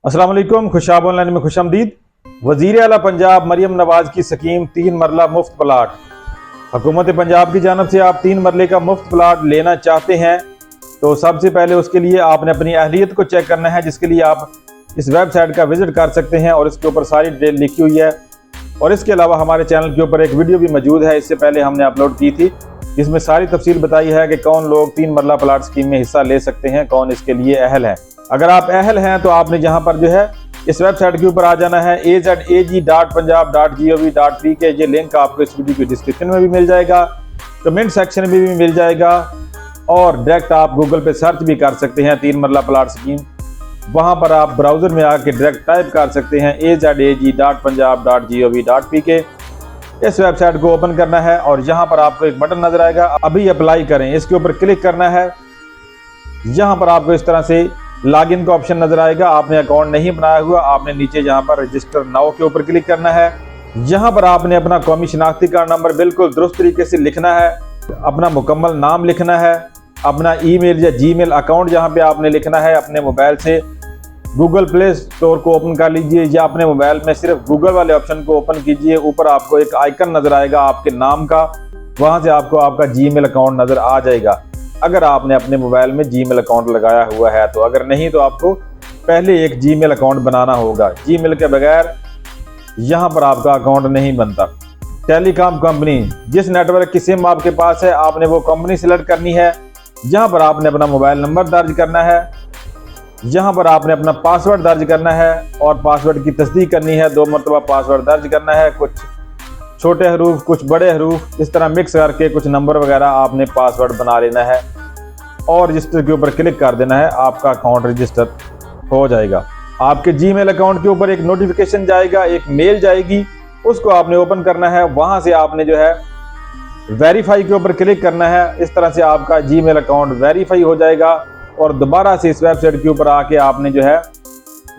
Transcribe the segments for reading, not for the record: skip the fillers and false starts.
अस्सलाम वालेकुम। खुशाब ऑनलाइन में खुशामदीद। वज़ीर आला पंजाब मरियम नवाज की स्कीम 3 मरला मुफ्त प्लाट। हुकूमत पंजाब की जानब से आप 3 मरले का मुफ्त प्लाट लेना चाहते हैं तो सबसे पहले उसके लिए आपने अपनी अहलियत को चेक करना है, जिसके लिए आप इस वेबसाइट का विजिट कर सकते हैं और इसके ऊपर सारी डिटेल लिखी हुई है। और इसके अलावा हमारे चैनल के ऊपर एक वीडियो भी मौजूद है, इससे पहले हमने अपलोड की थी, जिसमें सारी तफसील बताई है कि कौन लोग 3 मरला प्लाट स्कीम में हिस्सा ले सकते हैं, कौन इसके लिए अहल है। अगर आप अहल हैं तो आपने जहां पर जो है इस वेबसाइट के ऊपर आ जाना है azag.punjab.gov.pk। ये लिंक आपको इस वीडियो की डिस्क्रिप्शन में भी मिल जाएगा, कमेंट सेक्शन में भी मिल जाएगा, और डायरेक्ट आप गूगल पे सर्च भी कर सकते हैं 3 मरला प्लाट स्कीम। वहां पर आप ब्राउजर में आके डायरेक्ट टाइप कर सकते हैं azag.punjab.gov.pk। इस वेबसाइट को ओपन करना है और यहाँ पर आपको एक बटन नजर आएगा, अभी अप्लाई करें, इसके ऊपर क्लिक करना है। यहाँ पर आपको इस तरह से लॉगिन का ऑप्शन नजर आएगा। आपने अकाउंट नहीं बनाया हुआ, आपने नीचे यहाँ पर रजिस्टर नाउ के ऊपर क्लिक करना है। यहाँ पर आपने अपना कौमी शनाख्ती कार्ड नंबर बिल्कुल दुरुस्त तरीके से लिखना है, अपना मुकम्मल नाम लिखना है, अपना ईमेल या जीमेल अकाउंट यहाँ पे आपने लिखना है। अपने मोबाइल से गूगल प्ले स्टोर को ओपन कर लीजिए या अपने मोबाइल में सिर्फ गूगल वाले ऑप्शन को ओपन कीजिए। ऊपर आपको एक आइकन नजर आएगा आपके नाम का, वहां से आपको आपका जीमेल अकाउंट नजर आ जाएगा, अगर आपने अपने मोबाइल में जीमेल अकाउंट लगाया हुआ है तो। अगर नहीं तो आपको पहले एक जीमेल अकाउंट बनाना होगा। जीमेल के बगैर यहाँ पर आपका अकाउंट नहीं बनता। टेलीकॉम कंपनी, जिस नेटवर्क की सिम आपके पास है, आपने वो कंपनी सिलेक्ट करनी है। यहाँ पर आपने अपना मोबाइल नंबर दर्ज करना है, यहाँ पर आपने अपना पासवर्ड दर्ज करना है और पासवर्ड की तस्दीक करनी है। 2 मरतबा पासवर्ड दर्ज करना है, कुछ छोटे हरूफ कुछ बड़े हरूफ इस तरह मिक्स करके कुछ नंबर वगैरह आपने पासवर्ड बना लेना है और रजिस्टर के ऊपर क्लिक कर देना है। आपका अकाउंट रजिस्टर हो जाएगा। आपके जीमेल अकाउंट के ऊपर एक नोटिफिकेशन जाएगा, एक मेल जाएगी, उसको आपने ओपन करना है। वहां से आपने जो है वेरीफाई के ऊपर क्लिक करना है। इस तरह से आपका जीमेल अकाउंट वेरीफाई हो जाएगा और दोबारा से इस वेबसाइट के ऊपर आके आपने जो है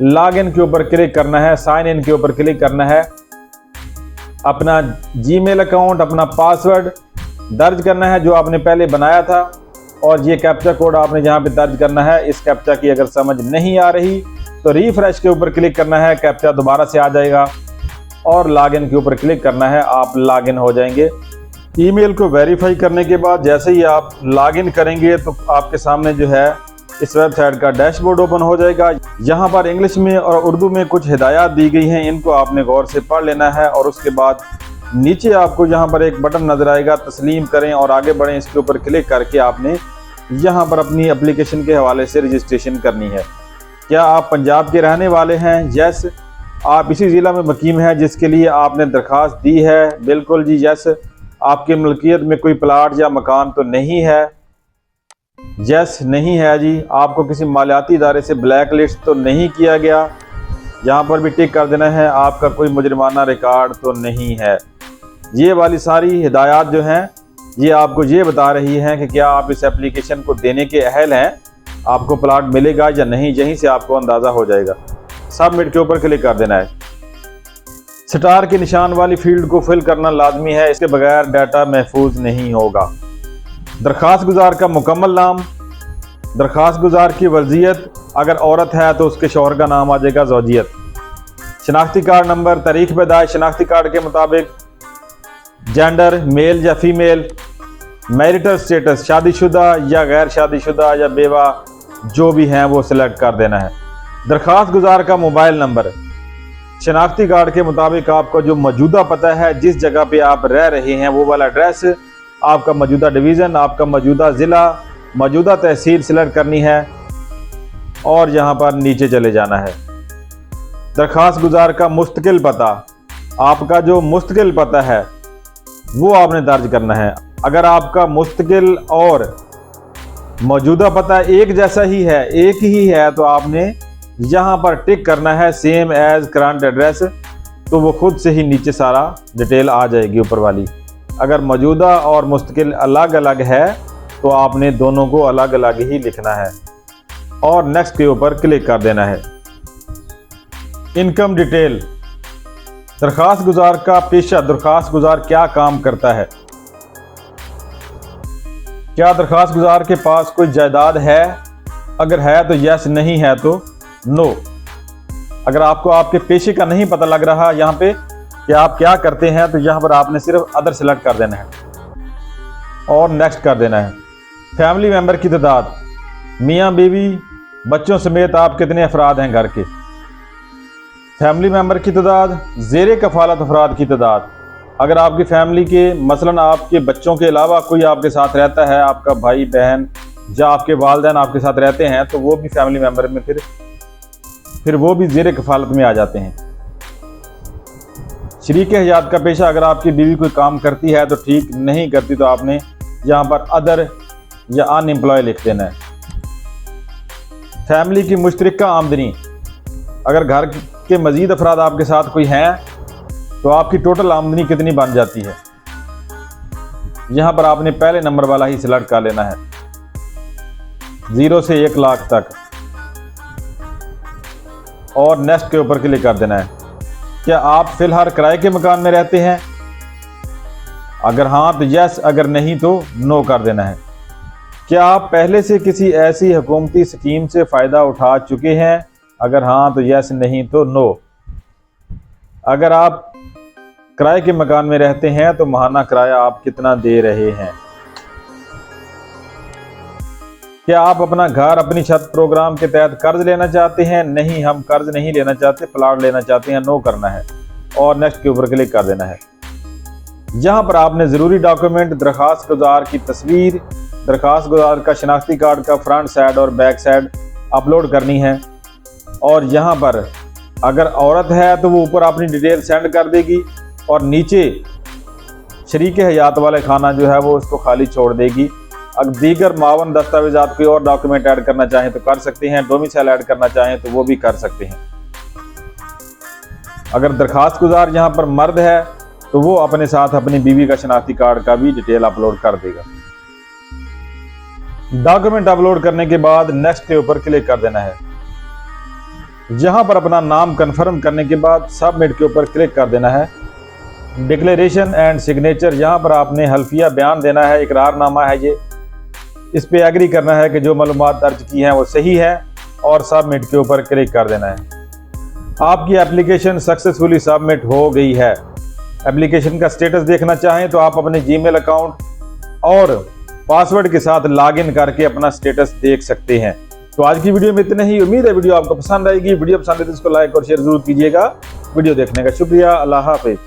लॉग इन के ऊपर क्लिक करना है, साइन इन के ऊपर क्लिक करना है, अपना जीमेल अकाउंट, अपना पासवर्ड दर्ज करना है जो आपने पहले बनाया था, और ये कैप्चा कोड आपने यहाँ पे दर्ज करना है। इस कैप्चा की अगर समझ नहीं आ रही तो रिफ्रेश के ऊपर क्लिक करना है, कैप्चा दोबारा से आ जाएगा, और लॉगिन के ऊपर क्लिक करना है, आप लॉगिन हो जाएंगे। ईमेल को वेरीफाई करने के बाद जैसे ही आप लॉगिन करेंगे तो आपके सामने जो है इस वेबसाइट का डैशबोर्ड ओपन हो जाएगा। यहाँ पर इंग्लिश में और उर्दू में कुछ हिदायत दी गई हैं, इनको आपने गौर से पढ़ लेना है। और उसके बाद नीचे आपको यहाँ पर एक बटन नजर आएगा, तस्लीम करें और आगे बढ़ें। इसके ऊपर क्लिक करके आपने यहाँ पर अपनी एप्लीकेशन के हवाले से रजिस्ट्रेशन करनी है। क्या आप पंजाब के रहने वाले हैं? यस। आप इसी ज़िला में मुकीम हैं जिसके लिए आपने दरख्वास्त दी है? बिल्कुल जी, यस। आपकी मलकियत में कोई प्लाट या मकान तो नहीं है? यस, नहीं है जी। आपको किसी मालियाती इदारे से ब्लैक लिस्ट तो नहीं किया गया? यहाँ पर भी टिक कर देना है। आपका कोई मुजरिमाना रिकॉर्ड तो नहीं है? ये वाली सारी हिदायत जो हैं ये आपको ये बता रही हैं कि क्या आप इस एप्लीकेशन को देने के अहल हैं, आपको प्लाट मिलेगा या नहीं। यहीं से आपको अंदाज़ा हो जाएगा। सबमिट के ऊपर क्लिक कर देना है। स्टार के निशान वाली फील्ड को फिल करना लाजमी है, इसके बगैर डाटा महफूज नहीं होगा। दरख्वास्त गुजार का मुकम्मल नाम, दरख्वास्त गुजार की वज़ीयत, अगर औरत है तो उसके शौहर का नाम आ जाएगा ज़ौजियत। शनाख्ती कार्ड नंबर, तारीख पैदाइश शनाख्ती कार्ड के मुताबिक, जेंडर मेल या फीमेल, मैरिटल स्टेटस शादीशुदा या गैर शादीशुदा या बेवा, जो भी हैं वो सिलेक्ट कर देना है। दरख्वास्त गुजार का मोबाइल नंबर, शनाख्ती कार्ड के मुताबिक आपका जो मौजूदा पता है, जिस जगह पे आप रह रहे हैं वो वाला एड्रेस, आपका मौजूदा डिवीज़न, आपका मौजूदा ज़िला, मौजूदा तहसील सिलेक्ट करनी है और यहाँ पर नीचे चले जाना है। दरख्वास्त गुजार का मुस्तकिल पता, आपका जो मुस्तकिल पता है वो आपने दर्ज करना है। अगर आपका मुस्तकिल और मौजूदा पता एक जैसा ही है, एक ही है, तो आपने यहाँ पर टिक करना है सेम एज करंट एड्रेस, तो वो खुद से ही नीचे सारा डिटेल आ जाएगी ऊपर वाली। अगर मौजूदा और मुस्तकिल अलग अलग है तो आपने दोनों को अलग अलग ही लिखना है और नेक्स्ट के ऊपर क्लिक कर देना है। इनकम डिटेल, दरख्वास्त गुजार का पेशा, दरख्वास्त गुजार क्या काम करता है। क्या दरख्वास्त गुजार के पास कोई जायदाद है? अगर है तो यस, नहीं है तो नो। अगर आपको आपके पेशे का नहीं पता लग रहा यहाँ पे कि आप क्या करते हैं, तो यहाँ पर आपने सिर्फ अदर सेलेक्ट कर देना है और नेक्स्ट कर देना है। फैमिली मेंबर की तादाद, मियाँ बीवी बच्चों समेत आप कितने अफराद हैं घर के। फैमिली मेंबर की तादाद, ज़ेरे कफालत अफराद की तादाद। अगर आपकी फैमिली के मसलन आपके बच्चों के अलावा कोई आपके साथ रहता है, आपका भाई बहन या आपके वालिदैन आपके साथ रहते हैं, तो वो भी फैमिली मेंबर में फिर वो भी ज़ेरे कफालत में आ जाते हैं। शरीक हयात का पेशा, अगर आपकी बीवी कोई काम करती है तो ठीक, नहीं करती तो आपने यहाँ पर अदर या अनएम्प्लॉय लिख देना है। फैमिली की मुश्तरका आमदनी, अगर घर के मज़ीद अफराद आपके साथ कोई हैं तो आपकी टोटल आमदनी कितनी बन जाती है, यहाँ पर आपने पहले नंबर वाला ही सिलेक्ट कर लेना है, 0 से 1 लाख तक, और नेक्स्ट के ऊपर क्लिक कर देना है। क्या आप फिलहाल किराए के मकान में रहते हैं? अगर हाँ तो यस, अगर नहीं तो नो कर देना है। क्या आप पहले से किसी ऐसी हुकूमती स्कीम से फ़ायदा उठा चुके हैं? अगर हाँ तो यस, नहीं तो नो। अगर आप किराए के मकान में रहते हैं तो माहाना किराया आप कितना दे रहे हैं। क्या आप अपना घर अपनी छत प्रोग्राम के तहत कर्ज लेना चाहते हैं? नहीं, हम कर्ज नहीं लेना चाहते, प्लाट लेना चाहते हैं, नो करना है और नेक्स्ट के ऊपर क्लिक कर देना है। यहाँ पर आपने ज़रूरी डॉक्यूमेंट, दरखास्त गुजार की तस्वीर, दरखास्त गुजार का शनाख्ती कार्ड का फ्रंट साइड और बैक साइड अपलोड करनी है। और यहाँ पर अगर औरत है तो वो ऊपर अपनी डिटेल सेंड कर देगी और नीचे शरीक हयात वाले खाना जो है वो उसको खाली छोड़ देगी। अगर दीगर मावन दस्तावेजात कोई और डॉक्यूमेंट ऐड करना चाहें तो कर सकते हैं, डोमिसाइल ऐड करना चाहें तो वो भी कर सकते हैं। अगर दरखास्त गुजार यहाँ पर मर्द है तो वो अपने साथ अपनी बीवी का शनाख्ती कार्ड का भी डिटेल अपलोड कर देगा। डॉक्यूमेंट अपलोड करने के बाद नेक्स्ट के ऊपर क्लिक कर देना है। यहाँ पर अपना नाम कंफर्म करने के बाद सबमिट के ऊपर क्लिक कर देना है। डिक्लेरेशन एंड सिग्नेचर, यहाँ पर आपने हल्फिया बयान देना है, इकरारनामा है ये, इस पे एग्री करना है कि जो मालूमात दर्ज की हैं वो सही है और सबमिट के ऊपर क्लिक कर देना है। आपकी एप्लीकेशन सक्सेसफुली सबमिट हो गई है। एप्लीकेशन का स्टेटस देखना चाहें तो आप अपने जीमेल अकाउंट और पासवर्ड के साथ लॉगिन करके अपना स्टेटस देख सकते हैं। तो आज की वीडियो में इतना ही। उम्मीद है वीडियो आपको पसंद आएगी। वीडियो पसंद है तो इसको लाइक और शेयर जरूर कीजिएगा। वीडियो देखने का शुक्रिया। अल्लाह हाफिज।